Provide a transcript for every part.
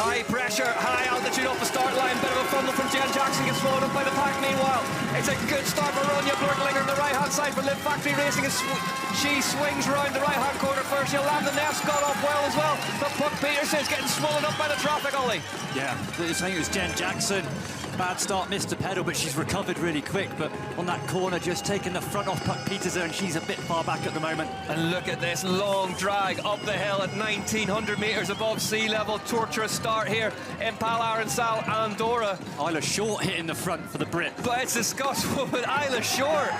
High pressure, high altitude off the start line. Bit of a fumble from Jen Jackson, gets swallowed up by the pack. Meanwhile, it's a good start for Ronja Blurtlinger on the right-hand side for Live Factory Racing. She swings round the right-hand corner first. She'll land the Neff's got off well as well. But Puck Pieterse is getting swallowed up by the traffic, Ollie. Yeah, I think it was Jen Jackson. Bad start, missed a pedal, but she's recovered really quick. But on that corner, just taking the front off Puck Pieterse, and she's a bit far back at the moment. And look at this long drag up the hill at 1,900 metres above sea level. Torturous start here in Arinsal, Andorra. Isla Short hitting the front for the Brit. But it's the Scotswoman Isla Short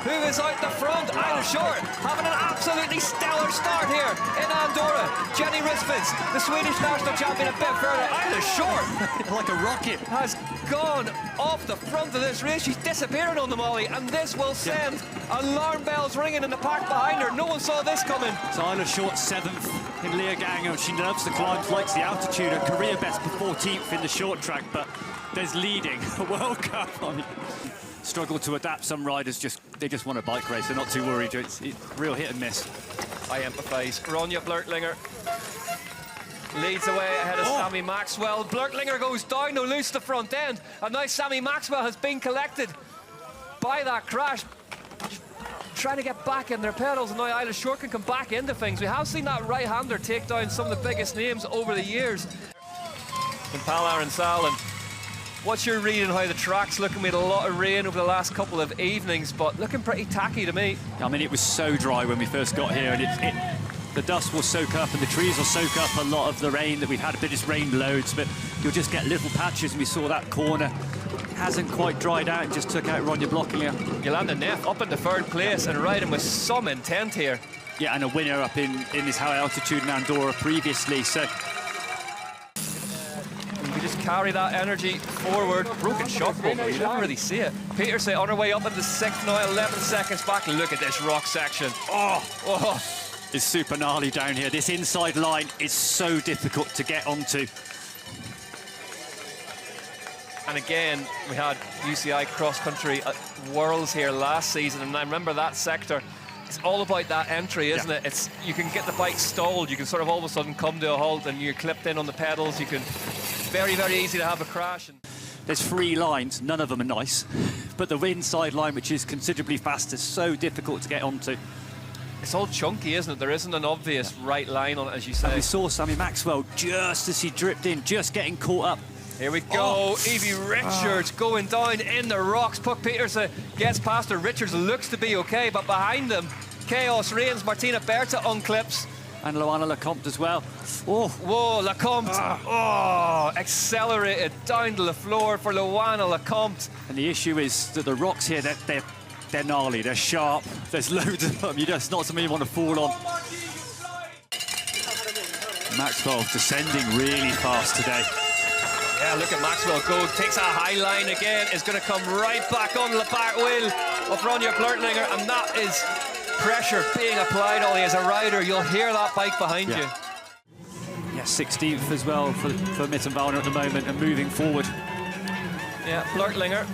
who is out the front. Isla Short having an absolutely stellar start here in Andorra. Jenny Risfins, the Swedish national champion, a bit further. Isla Short, like a rocket, has gone off the front of this race. She's disappearing on the molly, and this will send alarm bells ringing in the pack behind her. No one saw this coming. So Isla Short 7th in Leogang, and she loves the climbs, likes the altitude. Her career best for 14th in the short track, but there's leading a World Cup. I mean, struggle to adapt. Some riders they just want a bike race. They're not too worried. It's real hit and miss. I empathise. Ronja Blurtlinger leads away ahead of Sammy Maxwell. Blurtlinger goes down to loose the front end, and now Sammy Maxwell has been collected by that crash. Trying to get back in their pedals, and now Isla Short can come back into things. We have seen that right-hander take down some of the biggest names over the years. In Arinsal, and what's your reading how the track's looking? We had a lot of rain over the last couple of evenings, but looking pretty tacky to me. I mean, it was so dry when we first got here, and the dust will soak up and the trees will soak up a lot of the rain that we've had. But it's rained loads, but you'll just get little patches, and we saw that corner hasn't quite dried out and just took out Ronja Blurtlinger. Yolanda Neff up in the 3rd place and riding with some intent here. Yeah, and a winner up in this high altitude in Andorra previously, so we just carry that energy forward. Broken shock bolt, you never really see it. Pieterse on her way up into 6th now, 11 seconds back. Look at this rock section. Oh. It's super gnarly down here. This inside line is so difficult to get onto. And again, we had UCI cross-country Worlds here last season, and I remember that sector. It's all about that entry, isn't it? It's you can get the bike stalled, you can sort of all of a sudden come to a halt, and you're clipped in on the pedals. You can very, very easy to have a crash. There's 3 lines, none of them are nice, but the inside line, which is considerably faster, is so difficult to get onto. It's all chunky, isn't it? There isn't an obvious right line on it, as you say. And we saw Sammy Maxwell just as he dripped in, just getting caught up. Here we go, Evie Richards going down in the rocks. Puck Pieterse gets past her. Richards looks to be okay, but behind them, chaos reigns. Martina Berta unclips. And Luana Lecomte as well. Oh, whoa, Lecomte. Accelerated down to the floor for Luana Lecomte. And the issue is that the rocks here, they're gnarly, they're sharp. There's loads of them. It's not something you want to fall on. Maxwell descending really fast today. Yeah, look at Maxwell go, takes a high line again, is going to come right back on the back wheel of Ronja Blurtlinger, and that is pressure being applied, Ollie, as a rider. You'll hear that bike behind you. Yeah, 16th as well for Mittenwalder at the moment, and moving forward. Yeah, Blurtlinger,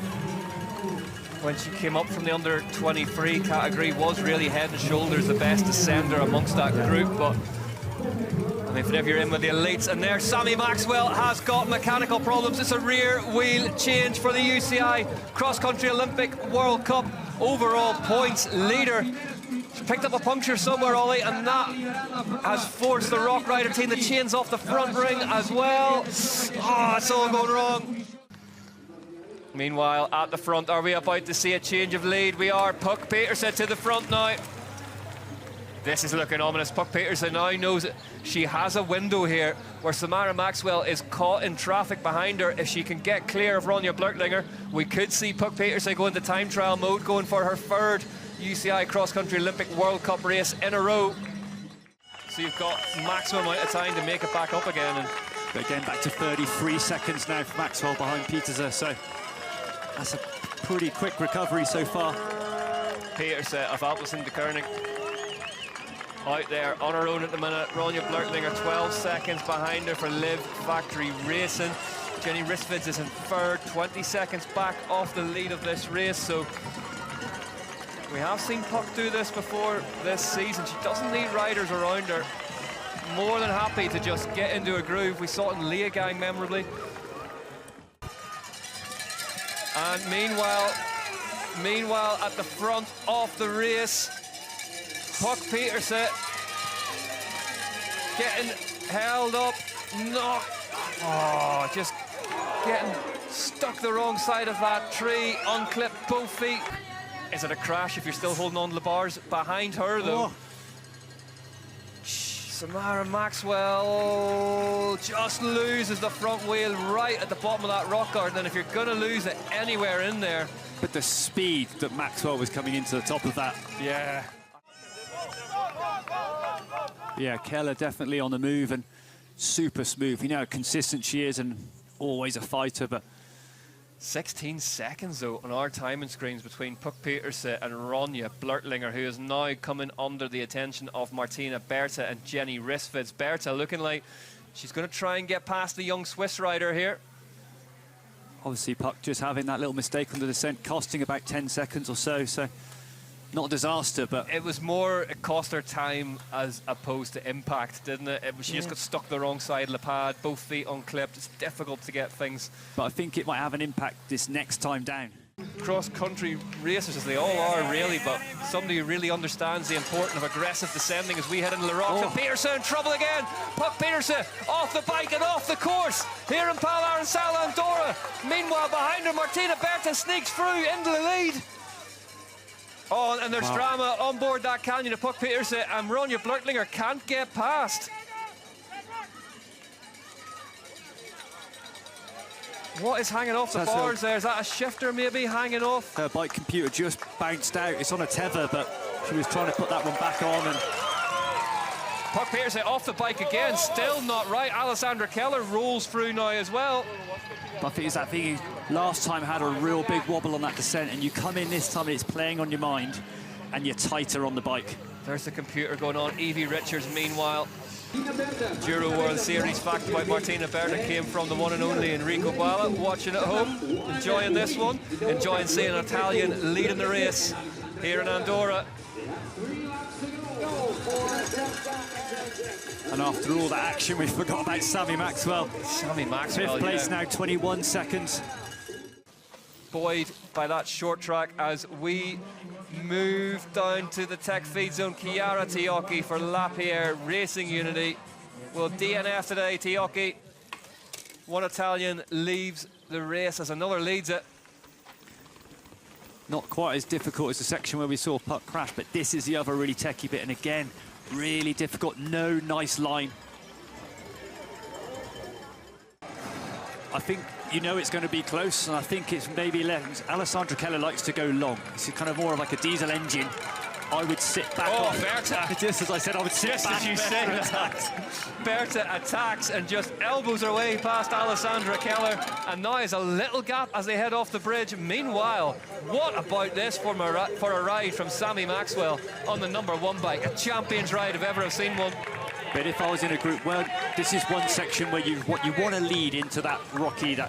when she came up from the under-23 category, was really head and shoulders the best descender amongst that group, but I mean, if you're in with the elites, and there Sammy Maxwell has got mechanical problems. It's a rear wheel change for the UCI Cross-Country Olympic World Cup overall points leader. She picked up a puncture somewhere, Ollie, and that has forced the Rock Rider team. The chains off the front ring as well. Oh, it's all going wrong. Meanwhile, at the front, are we about to see a change of lead? We are. Puck Pieterse to the front now. This is looking ominous. Puck Pieterse now knows it. She has a window here where Samara Maxwell is caught in traffic behind her. If she can get clear of Ronja Blurtlinger, we could see Puck Pieterse go into time trial mode, going for her 3rd UCI Cross-Country Olympic World Cup race in a row. So you've got maximum amount of time to make it back up again. But again, back to 33 seconds now for Maxwell behind Pieterse, so that's a pretty quick recovery so far. Pieterse of Alpecin de Koning out there on her own at the minute. Ronja Blurtlinger 12 seconds behind her for Live Factory Racing. Jenny Risfins is in 3rd, 20 seconds back off the lead of this race. So we have seen Puck do this before this season. She doesn't need riders around her more than happy to just get into a groove. We saw it in Leogang memorably. And meanwhile, at the front of the race, Puck Pieterse getting held up, just getting stuck the wrong side of that tree, unclipped both feet. Is it a crash if you're still holding on to the bars? Behind her, though. Samara Maxwell just loses the front wheel right at the bottom of that rock garden, and if you're going to lose it anywhere in there. But the speed that Maxwell was coming into the top of that. Yeah. Yeah, Keller definitely on the move and super smooth. You know how consistent she is and always a fighter, but 16 seconds, though, on our timing screens between Puck Pieterse and Ronja Blurtlinger, who is now coming under the attention of Martina Berta and Jenny Rissveds. Berta looking like she's going to try and get past the young Swiss rider here. Obviously, Puck just having that little mistake on the descent, costing about 10 seconds or so, so not a disaster, but it was more, it cost her time as opposed to impact, didn't it? She just got stuck the wrong side of the pad, both feet unclipped. It's difficult to get things. But I think it might have an impact this next time down. Cross-country racers, as they all are, really, but somebody who really understands the importance of aggressive descending as we head into the rocks. And Pieterse in trouble again. Puck Pieterse off the bike and off the course here in Arinsal, Andorra. Meanwhile, behind her, Martina Berta sneaks through into the lead. Oh, and there's drama on board that canyon of Puck Pieterse, and Ronja Blurtlinger can't get past. What is hanging off the bars there? Is that a shifter maybe hanging off? Her bike computer just bounced out. It's on a tether, but she was trying to put that one back on. And Puck Pieterse off the bike again, still not right. Alessandra Keller rolls through now as well. But I think it's that thing, last time had a real big wobble on that descent, and you come in this time and it's playing on your mind, and you're tighter on the bike. There's the computer going on. Evie Richards, meanwhile. Enduro World Series fact about Martina Berta came from the one and only Enrico Balla, watching at home, enjoying this one, enjoying seeing an Italian leading the race here in Andorra. And after all that action, we forgot about Sammy Maxwell. Sammy Maxwell, 5th place now, 21 seconds. Buoyed by that short track as we move down to the tech feed zone. Chiara Tiocchi for Lapierre Racing Unity will DNF today. Tiocchi, one Italian, leaves the race as another leads it. Not quite as difficult as the section where we saw Puck crash, but this is the other really techie bit, and again, really difficult, no nice line. I think you know it's going to be close, and I think it's maybe Alessandra Keller likes to go long. It's kind of more of like a diesel engine. I would sit back off. Berta. Just as I said, I would sit just back. As you said, Berta attacks and just elbows her way past Alessandra Keller, and now is a little gap as they head off the bridge. Meanwhile, what about this for a ride from Sammy Maxwell on the #1 bike? A champion's ride if ever I've seen one. But if I was in a group, well, this is one section where you want to lead into that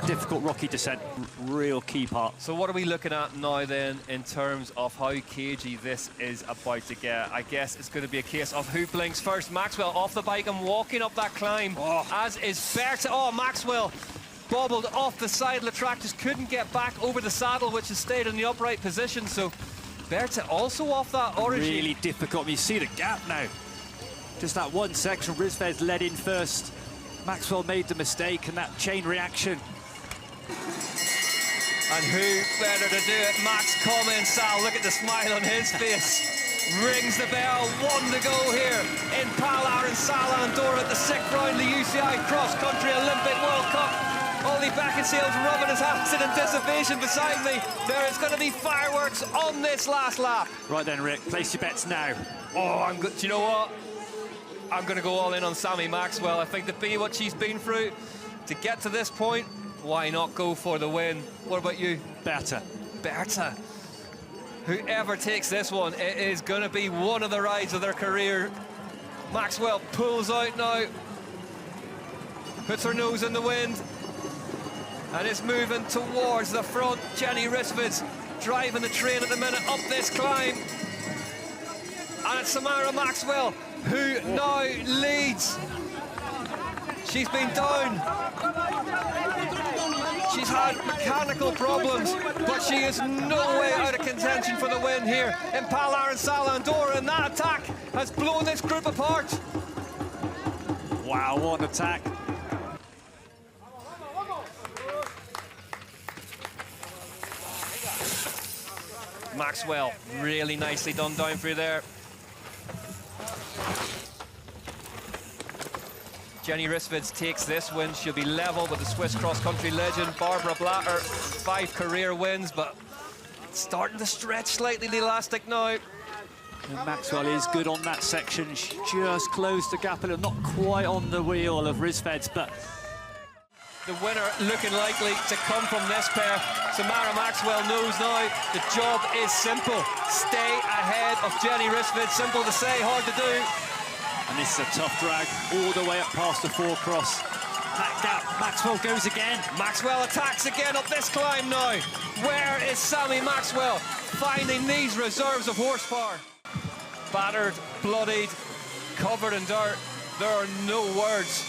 difficult rocky descent. Real key part. So what are we looking at now then in terms of how cagey this is about to get? I guess it's going to be a case of who blinks first. Maxwell off the bike and walking up that climb, as is Berta. Oh, Maxwell bobbled off the side of the track, just couldn't get back over the saddle, which has stayed in the upright position. So Berta also off that origin. Really difficult. You see the gap now. Just that one section, Rissveds led in first. Maxwell made the mistake, and that chain reaction. And who better to do it? Max Arinsal, look at the smile on his face. Rings the bell, 1 to go here in Arinsal, Andorra at the 6th round of the UCI Cross Country Olympic World Cup. Ollie Beckinsale's rubbing his hands in anticipation beside me. There is going to be fireworks on this last lap. Right then, Rick, place your bets now. Oh, I'm good. Do you know what? I'm going to go all in on Sammy Maxwell. I think to be what she's been through, to get to this point, why not go for the win? What about you? Berta. Berta. Whoever takes this one, it is going to be one of the rides of their career. Maxwell pulls out now, puts her nose in the wind, and is moving towards the front. Jenny Rissveds driving the train at the minute up this climb. And it's Samara Maxwell who now leads. She's been down. She's had mechanical problems, but she is no way out of contention for the win here in Arinsal, Andorra, and that attack has blown this group apart. Wow, what an attack. Maxwell, really nicely done down through there. Jenny Risvids takes this win. She'll be level with the Swiss cross-country legend Barbara Blatter. 5 career wins, but starting to stretch slightly the elastic now. And Maxwell is good on that section. She just closed the gap a little, not quite on the wheel of Risvids, but the winner looking likely to come from this pair. Samara Maxwell knows now the job is simple. Stay ahead of Jenny Risvids. Simple to say, hard to do. And this is a tough drag all the way up past the 4-cross. That gap, Maxwell goes again. Maxwell attacks again up this climb now. Where is Sammy Maxwell finding these reserves of horsepower? Battered, bloodied, covered in dirt. There are no words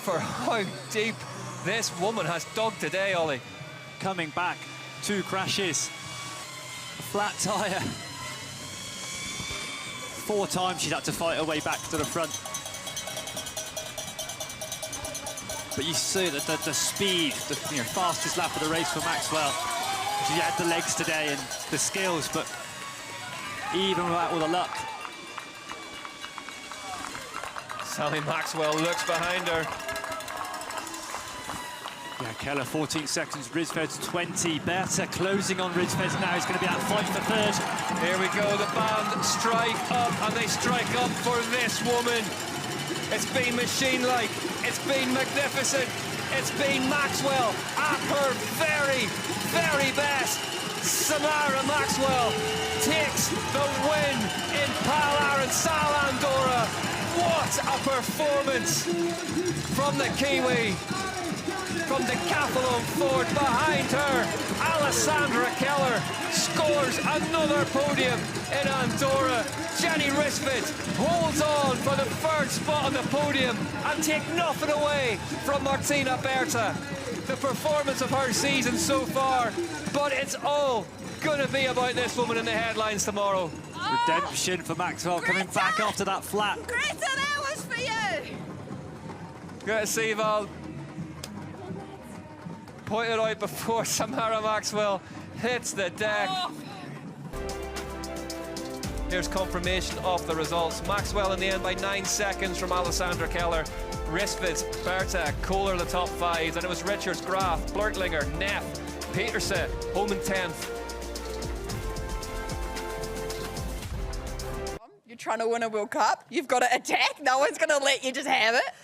for how deep this woman has dug today, Ollie. Coming back, 2 crashes, a flat tyre. 4 times she's had to fight her way back to the front. But you see that the speed, the fastest lap of the race for Maxwell. She had the legs today and the skills, but even without all the luck. Sally Maxwell looks behind her. Yeah, Keller 14 seconds, Risvids 20. Better closing on Risvids now. It's going to be that fight for 3rd. Here we go, the band strike up, and they strike up for this woman. It's been machine-like, it's been magnificent, it's been Maxwell at her very, very best. Samara Maxwell takes the win in Arinsal, Andorra. What a performance from the Kiwi. From Decathlon Ford behind her, Alessandra Keller scores another podium in Andorra. Jenny Risvids holds on for the 3rd spot on the podium and take nothing away from Martina Berta. The performance of her season so far, but it's all going to be about this woman in the headlines tomorrow. Redemption for Maxwell coming back after that flat. Greta, that was for you! Good to see you, Val. Pointed out before Samara Maxwell hits the deck. Oh. Here's confirmation of the results. Maxwell in the end by 9 seconds from Alessandra Keller. Risvids, Berta, Kohler the top 5. Then it was Richards, Graf, Blurtlinger, Neff, Pieterse, home in 10th. You're trying to win a World Cup. You've got to attack. No one's going to let you just have it.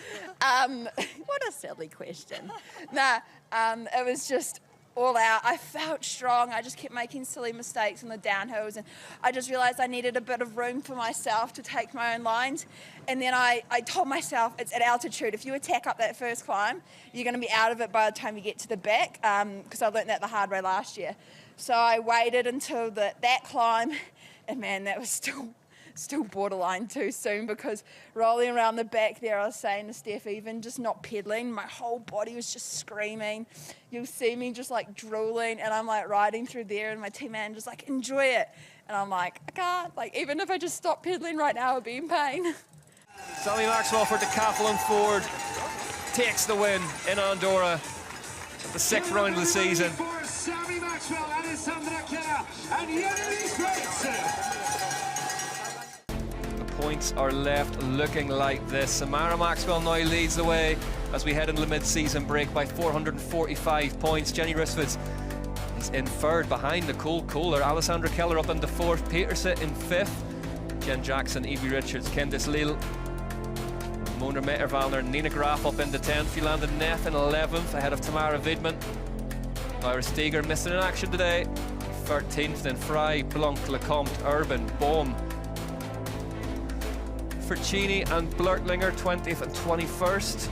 What a silly question. It was just all out. I felt strong. I just kept making silly mistakes on the downhills, and I just realized I needed a bit of room for myself to take my own lines. And then I told myself it's at altitude. If you attack up that first climb, you're going to be out of it by the time you get to the back, because I learned that the hard way last year. So I waited until that climb, and man, that was still borderline too soon, because rolling around the back there, I was saying to Steph, even just not pedaling, my whole body was just screaming. You'll see me just like drooling, and I'm like riding through there, and my team man just like, enjoy it. And I'm like, I can't, like even if I just stop pedaling right now, I'd be in pain. Sammy Maxwell for Decathlon Ford takes the win in Andorra at the 6th round of the season. Sammy Maxwell, Alessandra Keller, and Jenny Risvids. Points are left looking like this. Samara Maxwell now leads the way as we head into the mid-season break by 445 points. Jenny Risvids is in 3rd behind Nicole Kohler. Alessandra Keller up into 4th. Pieterse in 5th. Jen Jackson, Evie Richards, Candice Lille, Mona Mettervalner, Nina Graf up into 10th. Yolanda Neff in 11th ahead of Tamara Vidman. Lyra Steger missing in action today. 13th. Then Fry, Blanc, Lecomte, Urban, Baum, Forcini and Blurtlinger 20th and 21st.